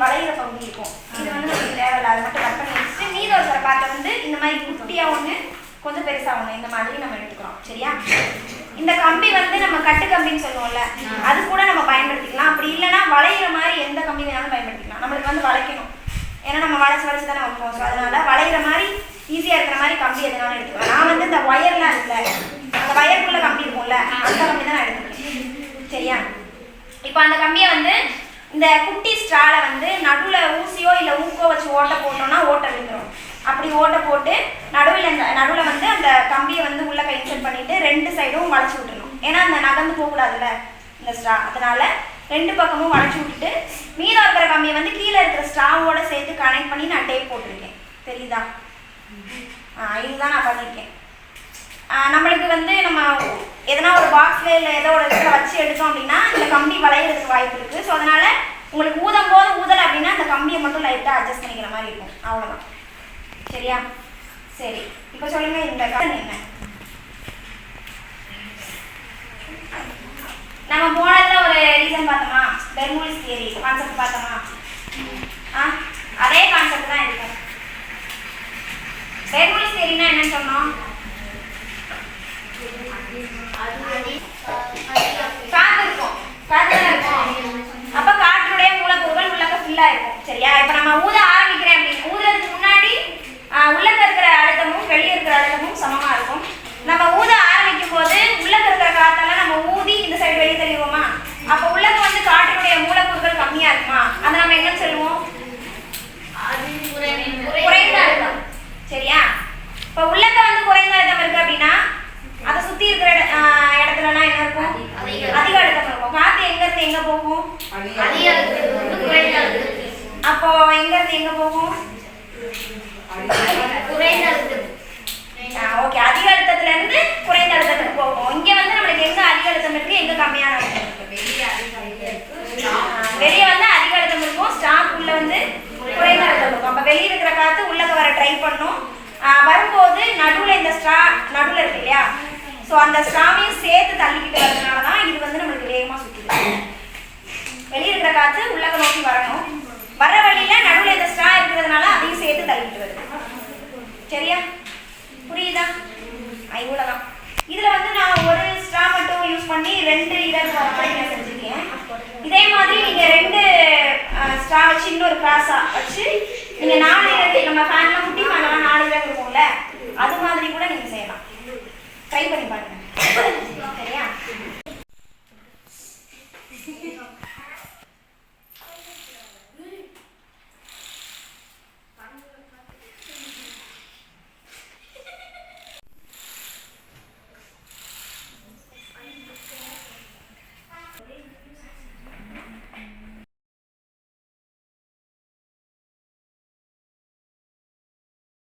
வளையிற பகுதி இருக்கும். இது வந்து நமக்கு தேவையில்லை, அதை மட்டும் கட் பண்ணி வச்சுட்டு மீதம் இருக்கிற பார்ட்டை வந்து இந்த மாதிரி குட்டியாக ஒன்று கொஞ்சம் பெருசாக ஒன்று இந்த மாதிரி நம்ம எடுத்துக்கிறோம். சரியா? இந்த கம்பி வந்து நம்ம கட்டு கம்பின்னு சொல்லுவோம்ல, அது கூட நம்ம பயன்படுத்திக்கலாம். அப்படி இல்லைன்னா வளையிற மாதிரி எந்த கம்பி வேணாலும் பயன்படுத்திக்கலாம். நம்மளுக்கு வந்து வளைக்கணும், ஏன்னா நம்ம வளைச்சு வளைச்சு தானே வைப்போம். ஸோ அதனால வளையிற மாதிரி ஈஸியாக இருக்கிற மாதிரி கம்பி எதுனாலும் எடுத்துக்கலாம். நான் வந்து இந்த ஒயர்லாம் இருக்குல்ல, அந்த வயருக்குள்ள கம்பி இருக்கும்ல, அந்த கம்பி தான் நான் எடுத்துக்கிறேன். சரியா? இப்போ அந்த கம்பியை வந்து இந்த குட்டி ஸ்ட்ரால வந்து நடுவில் ஊசியோ இல்லை ஊக்கோ வச்சு ஓட்டை போட்டோம்னா ஓட்டை விழுந்துடும். அப்படி ஓட்டை போட்டு நடுவில் வந்து அந்த கம்பியை வந்து உள்ள இன்சர்ட் பண்ணிட்டு 2 சைடும் வளைச்சி விட்டுணும். ஏன்னா அந்த நகர்ந்து போகக்கூடாதுல்ல இந்த ஸ்ட்ரா, அதனால 2 பக்கமும் வளைச்சி விட்டுட்டு மீதம் இருக்கிற கம்பியை வந்து கீழே இருக்கிற ஸ்ட்ராவோட சேர்த்து கனெக்ட் பண்ணி நான் டேப் போட்டிருக்கேன். தெரியுதா? இதுதான் நான் பண்ணியிருக்கேன். நம்மளுக்கு வந்து நம்ம எதனா ஒரு பாக்ஸ்ல இல்லை ஏதோ ஒரு இடத்துல வச்சு எடுத்தோம் அப்படின்னா இந்த கம்பி வளையிறதுக்கு வாய்ப்பு இருக்குது. ஸோ அதனால உங்களுக்கு ஊதும் போது ஊதலை அப்படின்னா அந்த கம்பியை மட்டும் லைட்டாக அட்ஜஸ்ட் பண்ணிக்கிற மாதிரி இருக்கும். அவ்வளோதான். சரியா? சரி, இப்போ சொல்லுங்க இந்த கடன் என்ன? நம்ம போனதுல ஒரு ரீசன் பார்த்தோமா, பெர்னூலிஸ் தியரி கான்செப்ட் பார்த்தோமா? அதே கான்செப்ட் தான் இருக்கும். பெர்னூலிஸ் தியரினா என்னன்னு சொன்னோம்? காற்று இருக்கும், காற்று இருக்கும். அப்ப காற்றுடைய மூலக்கூறுகள் உள்ளக்க ஃபில்லா இருக்கும். சரியா? இப்ப நம்ம ஊத ஆரம்பிக்கிறேன் அப்படின்னு ஊதுறதுக்கு முன்னாடி உள்ளக்க இருக்கிற அழுத்தமும் வெளியே இருக்கிற அழுத்தமும் சமமா இருக்கும். நம்ம ஊத ஆரம்பிக்கும் போது உள்ளக்க இருக்கிற காத்தெல்லாம் நம்ம ஊதி இந்த சைடு வெளியே தள்ளிடுவோமா? அப்ப உள்ளக்க வந்து காற்றினுடைய மூலக்கூறுகள் கம்மியா இருக்குமா? அதை நம்ம என்னன்னு சொல்லுவோம்? குறைந்த அழுத்தம். சரியா? இப்ப உள்ளக்க வந்து குறைந்த அழுத்தம் இருக்கு அப்படின்னா அதை சுத்தி இருக்கிற இடத்துலலாம் என்ன இருக்கும்? அதிக அழுத்தம் இருக்கும். காத்து எங்க இருந்து எங்க போகும்? அப்போ எங்க இருந்து எங்க போகும்? ஓகே, அதிக அழுத்தத்துல இருந்து குறைந்த அழுத்தத்துக்கு போகும். இங்க வந்து நம்மளுக்கு எங்க அதிக அழுத்தம் இருக்கு, எங்க கம்மியான அழுத்தம் இருக்கு? வெளியே வந்து அதிக அழுத்தம் இருக்கும், ஸ்டாக் உள்ள வந்து குறைந்த அழுத்தம் இருக்கும். அப்ப வெளியே இருக்கிற காத்து உள்ளக்க வர ட்ரை பண்ணும். வரும்போது நடுவில் இந்த ஸ்ட்ரா நடுவில் இருக்கு இல்லையா, ஸோ அந்த ஸ்ட்ராவையும் சேர்த்து தள்ளிக்கிட்டு வரதுனால தான் இது வந்து நம்மளுக்கு வேகமாக சுற்றுது. வெளியே இருக்கிற காற்று உள்ளக்க நோக்கி வரணும், வர வழியில் நடுவில் இந்த ஸ்ட்ரா இருக்கிறதுனால அதையும் சேர்த்து தள்ளிக்கிட்டு வருது. சரியா? புரியுதா? இவ்வளோதான். இதில் வந்து நான் ஒரு ஸ்ட்ரா மட்டும் யூஸ் பண்ணி 2 லீடர் மாதிரி நான் செஞ்சுருக்கேன். இதே மாதிரி நீங்கள் 2 ஸ்ட்ரா வச்சு இன்னொரு கிளாஸாக வச்சு நீங்கள் 4 லீடர்